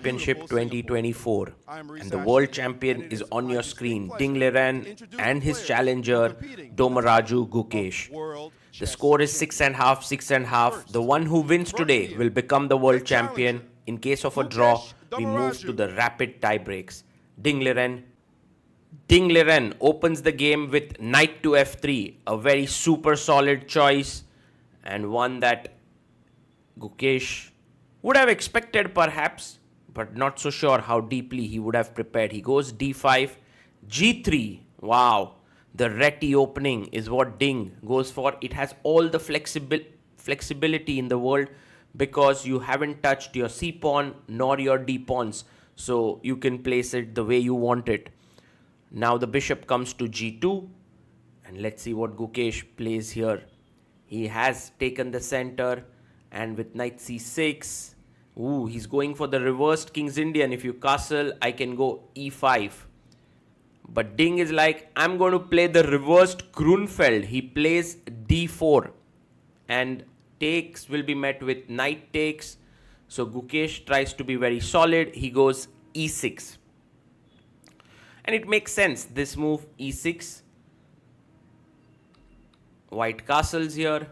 Championship 2024 and the world champion is on your screen, Ding Liren and his challenger Domaraju Gukesh. The score is 6.5, 6.5. The one who wins today will become the world champion. In case of a draw, we move to the rapid tie breaks. Ding Liren opens the game with knight to f3, a very super solid choice and one that Gukesh would have expected perhaps, but not so sure how deeply he would have prepared. He goes d5, g3. Wow, the Reti opening is what Ding goes for. It has all the flexibility in the world because you haven't touched your c pawn nor your d pawns, so you can place it the way you want it. Now the bishop comes to g2 and let's see what Gukesh plays here. He has taken the center and with knight c6, he's going for the reversed King's Indian. If you castle, I can go e5. But Ding is like, I'm going to play the reversed Grunfeld. He plays d4 and takes will be met with knight takes. So Gukesh tries to be very solid. He goes e6. And it makes sense, this move e6. White castles here.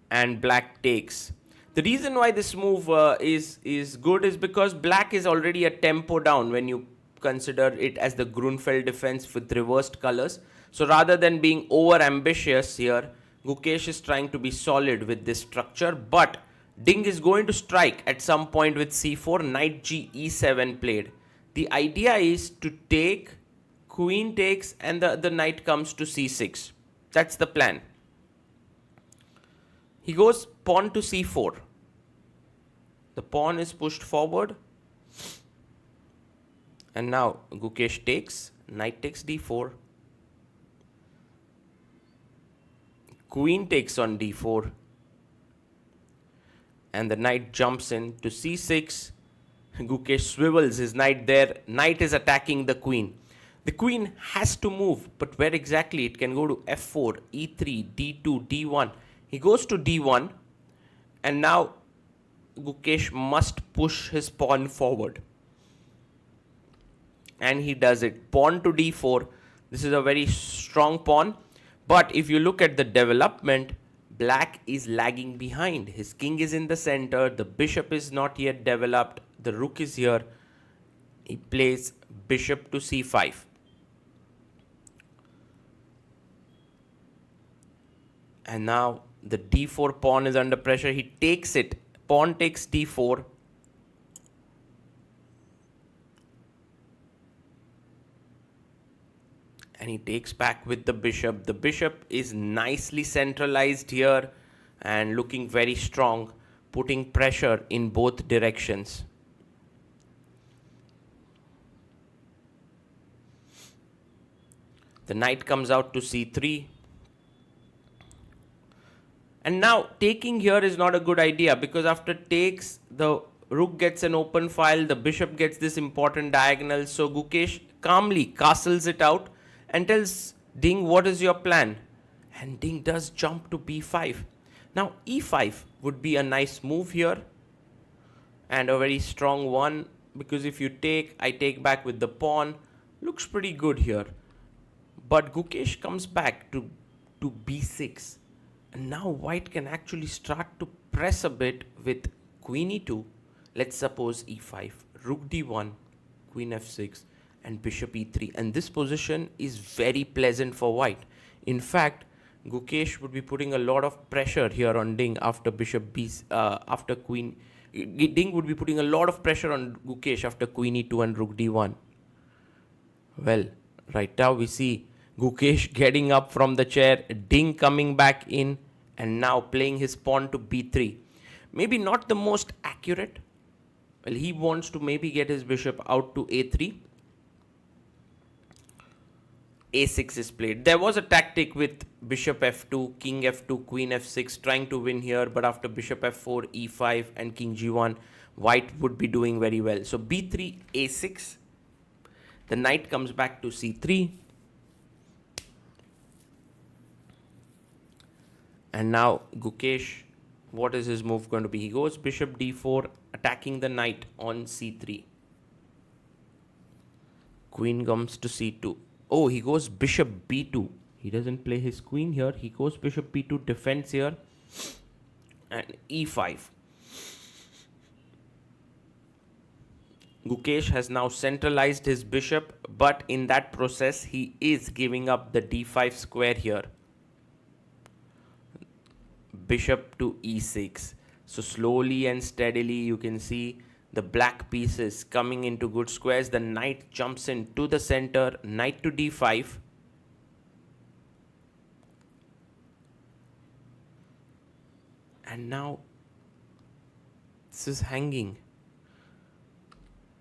And black takes. The reason why this move is good is because black is already a tempo down when you consider it as the Grunfeld defense with reversed colors. So rather than being over ambitious here, Gukesh is trying to be solid with this structure, but Ding is going to strike at some point with c4, knight g e7 played. The idea is to take, queen takes, and the knight comes to c6. That's the plan. He goes pawn to c4. The pawn is pushed forward. And now Gukesh takes, knight takes d4. Queen takes on d4. And the knight jumps in to c6. Gukesh swivels his knight there. Knight is attacking the queen. The queen has to move, but where exactly? It can go to f4, e3, d2, d1. He goes to d1, and now Gukesh must push his pawn forward. And he does it. Pawn to d4. This is a very strong pawn. But if you look at the development, black is lagging behind. His king is in the center. The bishop is not yet developed. The rook is here. He plays bishop to c5. And now the d4 pawn is under pressure. He takes it. Pawn takes d4. And he takes back with the bishop. The bishop is nicely centralized here and looking very strong, putting pressure in both directions. The knight comes out to c3. And now taking here is not a good idea because after takes, the rook gets an open file, the bishop gets this important diagonal. So Gukesh calmly castles it out and tells Ding, what is your plan? And Ding does jump to b5. Now e5 would be a nice move here and a very strong one because if you take, I take back with the pawn. Looks pretty good here. But Gukesh comes back to b6. And now white can actually start to press a bit with queen e2. Let's suppose e5, rook d1, queen f6, and bishop e3. And this position is very pleasant for white. In fact, Gukesh would be putting a lot of pressure here on Ding after bishop b, after queen. Ding would be putting a lot of pressure on Gukesh after queen e2 and rook d1. Well, right now we see Gukesh getting up from the chair, Ding coming back in, and now playing his pawn to b3. Maybe not the most accurate. Well, he wants to maybe get his bishop out to a3. a6 is played. There was a tactic with bishop f2, king f2, queen f6, trying to win here, but after bishop f4, e5, and king g1, white would be doing very well. So b3, a6. The knight comes back to c3. And now Gukesh What is his move going to be? He goes bishop d4, attacking the knight on c3. Queen comes to c2. Oh, he goes bishop b2. He doesn't play his queen here. He goes bishop b2, defense here. And e5. Gukesh has now centralized his bishop, but in that process, he is giving up the d5 square here. Bishop to e6. So slowly and steadily, you can see the black pieces coming into good squares. The knight jumps into the center, knight to d5. And now, this is hanging.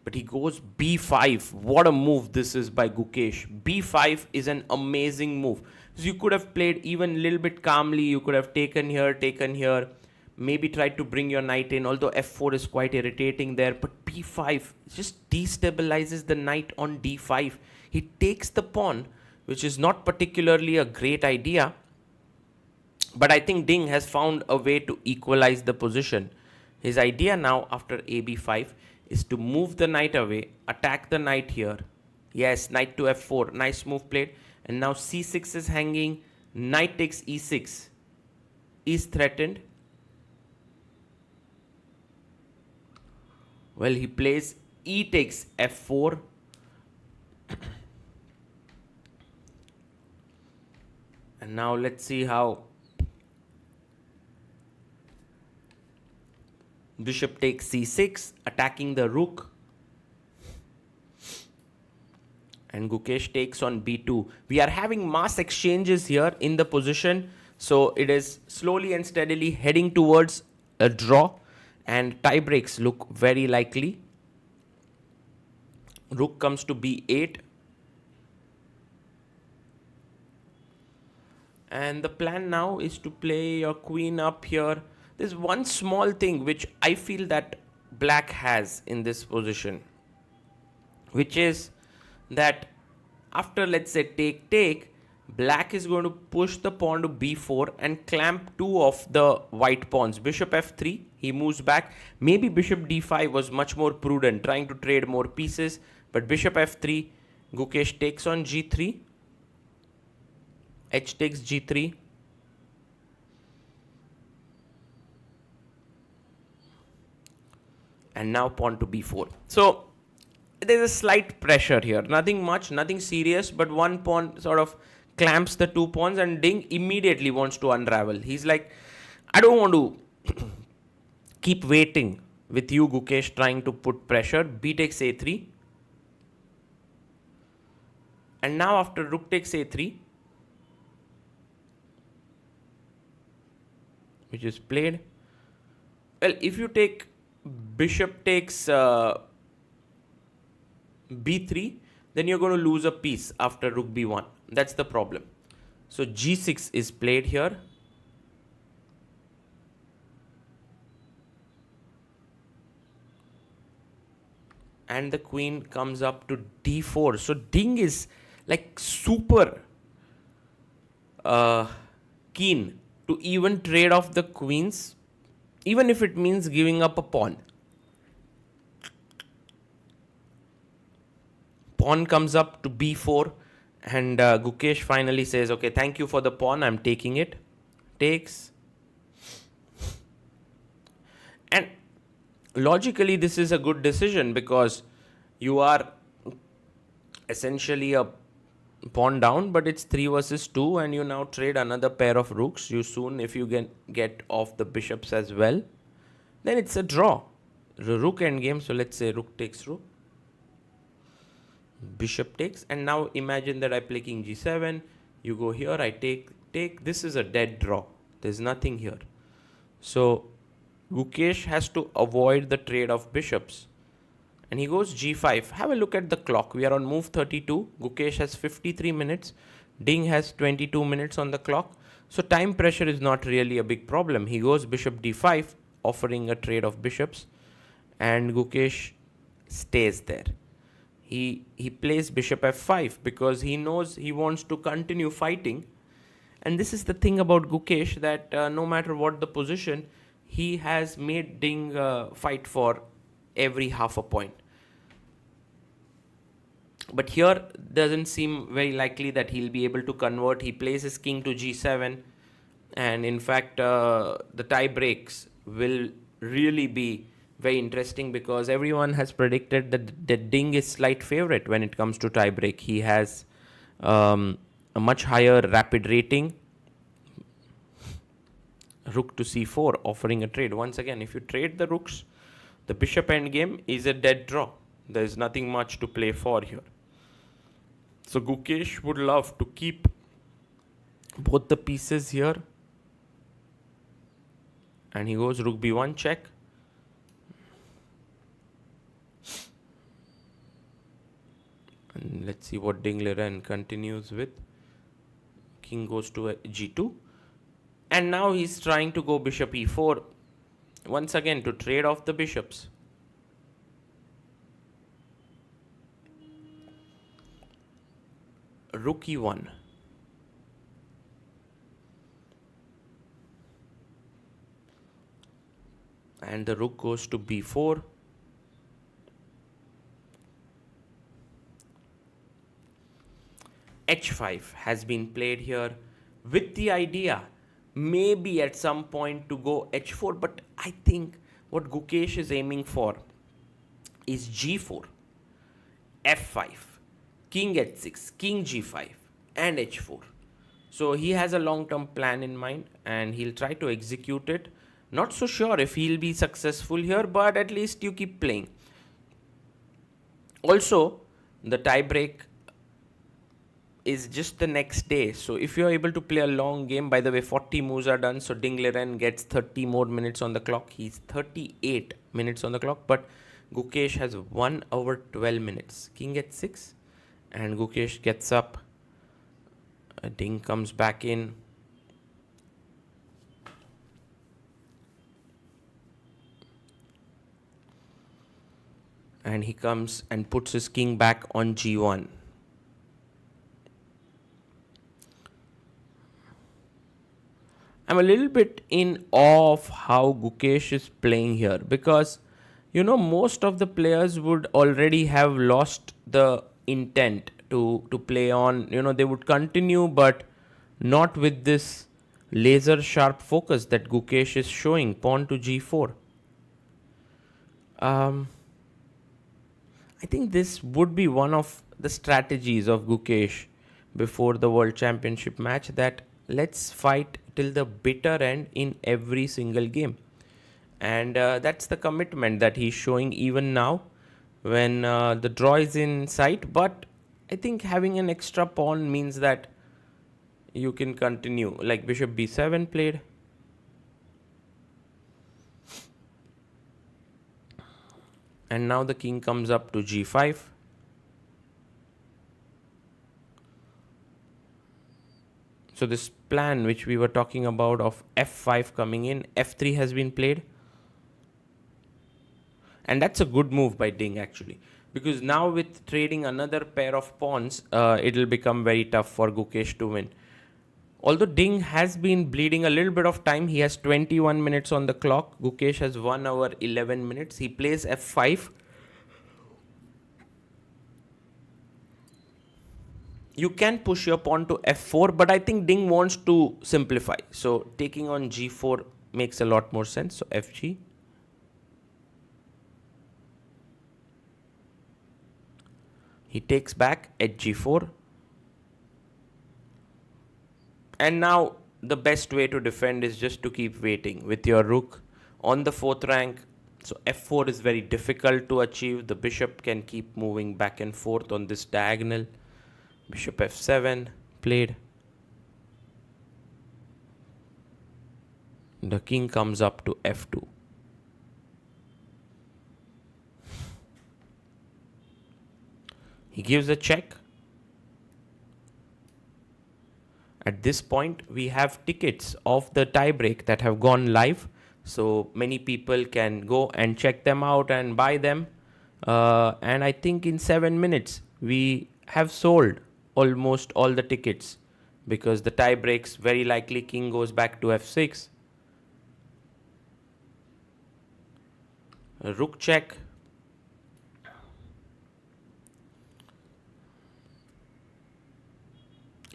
But he goes b5. What a move this is by Gukesh. b5 is an amazing move. So you could have played even a little bit calmly. You could have taken here. Maybe tried to bring your knight in. Although f4 is quite irritating there. But b5 just destabilizes the knight on d5. He takes the pawn, which is not particularly a great idea. But I think Ding has found a way to equalize the position. His idea now after ab5 is to move the knight away, attack the knight here. Yes, knight to f4, nice move played. And now c6 is hanging, knight takes e6, is threatened. Well, he plays e takes f4. And now let's see how bishop takes c6, attacking the rook. And Gukesh takes on b2. We are having mass exchanges here in the position. So it is slowly and steadily heading towards a draw. And tie breaks look very likely. Rook comes to b8. And the plan now is to play your queen up here. There's one small thing which I feel that black has in this position, which is that after, let's say, take, black is going to push the pawn to b4 and clamp two of the white pawns. Bishop f3, he moves back. Maybe bishop d5 was much more prudent, trying to trade more pieces. But bishop f3, Gukesh takes on g3. H takes g3. And now pawn to b4. So there's a slight pressure here. Nothing much, nothing serious, but one pawn sort of clamps the two pawns and Ding immediately wants to unravel. He's like, I don't want to keep waiting with you, Gukesh, trying to put pressure. B takes a3. And now after rook takes a3, which is played. Well, if you take bishop takes b3, then you're going to lose a piece after rook b1. That's the problem. So g6 is played here. And the queen comes up to d4. So Ding is like super keen to even trade off the queens, even if it means giving up a pawn. Pawn comes up to b4 and Gukesh finally says, okay, thank you for the pawn, I'm taking it. Takes. And logically this is a good decision because you are essentially a pawn down, but it's 3 versus 2 and you now trade another pair of rooks. You soon, if you get off the bishops as well, then it's a draw. The rook endgame, so let's say rook takes rook. Bishop takes, and now imagine that I play king g7, you go here, I take, this is a dead draw. There's nothing here. So Gukesh has to avoid the trade of bishops. And he goes g5. Have a look at the clock. We are on move 32. Gukesh has 53 minutes. Ding has 22 minutes on the clock. So time pressure is not really a big problem. He goes bishop d5, offering a trade of bishops. And Gukesh stays there. He plays bishop f5 because he knows he wants to continue fighting. And this is the thing about Gukesh, that no matter what the position, he has made Ding fight for every half a point. But here doesn't seem very likely that he'll be able to convert. He plays his king to g7, and in fact the tie breaks will really be very interesting, because everyone has predicted that Ding is slight favorite when it comes to tie break. He has a much higher rapid rating. Rook to c4 offering a trade. Once again, if you trade the rooks, the bishop endgame is a dead draw. There is nothing much to play for here. So Gukesh would love to keep both the pieces here. And he goes rook b1 check. And let's see what Ding Liren continues with. King goes to g2. And now he's trying to go bishop e4. Once again to trade off the bishops. Rook e1. And the rook goes to b4. h5 has been played here with the idea maybe at some point to go h4, but I think what Gukesh is aiming for is g4, f5, king h6, king g5 and h4. So he has a long-term plan in mind and he'll try to execute it. Not so sure if he'll be successful here, but at least you keep playing. Also, the tie-break is just the next day. So if you're able to play a long game, by the way, 40 moves are done. So Ding Liren gets 30 more minutes on the clock. He's 38 minutes on the clock, but Gukesh has 1 hour 12 minutes. King h6 and Gukesh gets up. Ding comes back in. And he comes and puts his king back on g1. I'm a little bit in awe of how Gukesh is playing here, because, you know, most of the players would already have lost the intent to play on. You know, they would continue, but not with this laser sharp focus that Gukesh is showing. Pawn to g4. I think this would be one of the strategies of Gukesh before the World Championship match, that let's fight till the bitter end in every single game. And that's the commitment that he's showing even now when the draw is in sight. But I think having an extra pawn means that you can continue. Like bishop b7 played. And now the king comes up to g5. So this plan which we were talking about of f5 coming in, f3 has been played. And that's a good move by Ding actually. Because now with trading another pair of pawns, it'll become very tough for Gukesh to win. Although Ding has been bleeding a little bit of time, he has 21 minutes on the clock. Gukesh has 1 hour 11 minutes. He plays f5. You can push your pawn to f4, but I think Ding wants to simplify. So taking on g4 makes a lot more sense. So fg. He takes back at g4. And now the best way to defend is just to keep waiting with your rook on the 4th rank. So f4 is very difficult to achieve. The bishop can keep moving back and forth on this diagonal. Bishop f7 played. The king comes up to f2. He gives a check. At this point, we have tickets of the tiebreak that have gone live. So many people can go and check them out and buy them. And I think in 7 minutes, we have sold almost all the tickets, because the tie breaks very likely king goes back to f6. Rook check.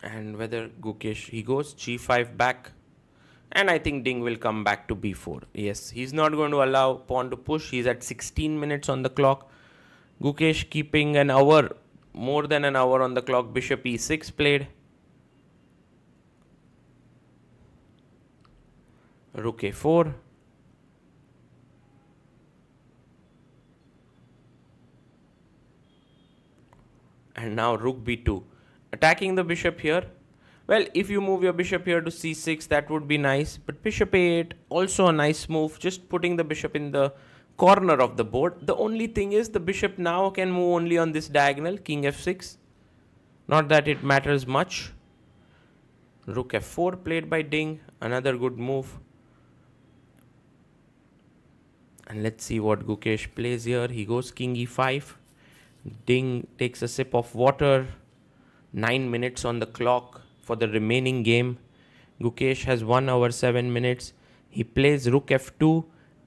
And whether Gukesh, he goes g5 back. And I think Ding will come back to b4. Yes, he's not going to allow pawn to push. He's at 16 minutes on the clock. Gukesh keeping an hour, more than an hour on the clock. Bishop e6 played. Rook a4. And now rook b2. Attacking the bishop here. Well, if you move your bishop here to c6, that would be nice. But bishop a8, also a nice move. Just putting the bishop in the corner of the board. The only thing is the bishop now can move only on this diagonal, king f6. Not that it matters much. Rook f4 played by Ding. Another good move. And let's see what Gukesh plays here. He goes king e5. Ding takes a sip of water. 9 minutes on the clock for the remaining game. Gukesh has 1 hour 7 minutes. He plays rook f2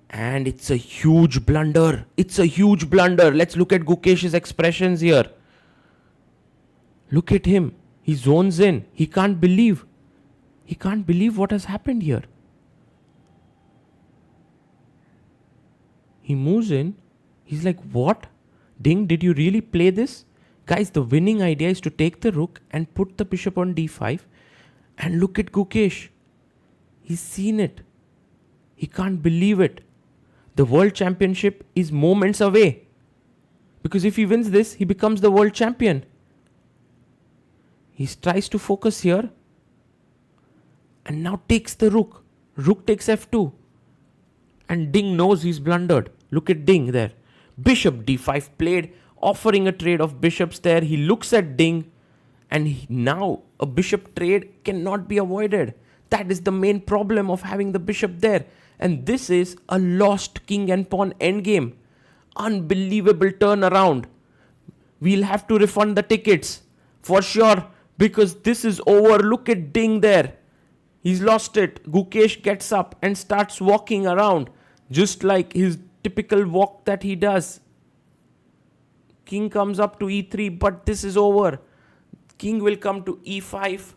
and it's a huge blunder. It's a huge blunder. Let's look at Gukesh's expressions here. Look at him. He zones in. He can't believe. He can't believe what has happened here. He moves in. He's like, what? Ding, did you really play this? Guys, the winning idea is to take the rook and put the bishop on d5. And look at Gukesh. He's seen it. He can't believe it. The world championship is moments away. Because if he wins this, he becomes the world champion. He tries to focus here. And now takes the rook. Rook takes f2. And Ding knows he's blundered. Look at Ding there. Bishop d5 played, offering a trade of bishops there. He looks at Ding. And now a bishop trade cannot be avoided. That is the main problem of having the bishop there. And this is a lost king and pawn endgame. Unbelievable turnaround. We'll have to refund the tickets. For sure. Because this is over. Look at Ding there. He's lost it. Gukesh gets up and starts walking around. Just like his typical walk that he does. King comes up to e3, but this is over. King will come to e5.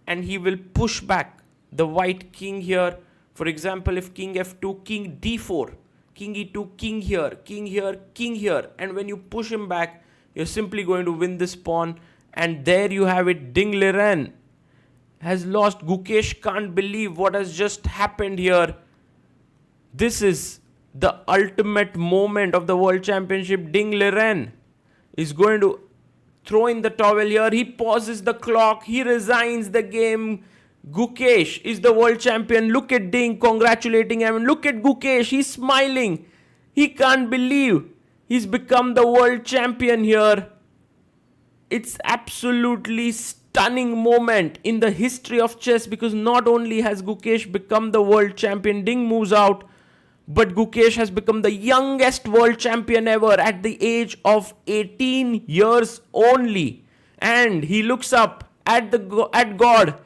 And he will push back the white king here. For example, if king f2, king d4, king e2, king here, king here, king here. And when you push him back, you're simply going to win this pawn. And there you have it. Ding Liren has lost. Gukesh can't believe what has just happened here. This is the ultimate moment of the World Championship. Ding Liren is going to throw in the towel here. He pauses the clock. He resigns the game. Gukesh is the world champion. Look at Ding congratulating him. Look at Gukesh. He's smiling. He can't believe he's become the world champion here. It's absolutely stunning moment in the history of chess, because not only has Gukesh become the world champion, Ding moves out, but Gukesh has become the youngest world champion ever at the age of 18 years only. And he looks up at God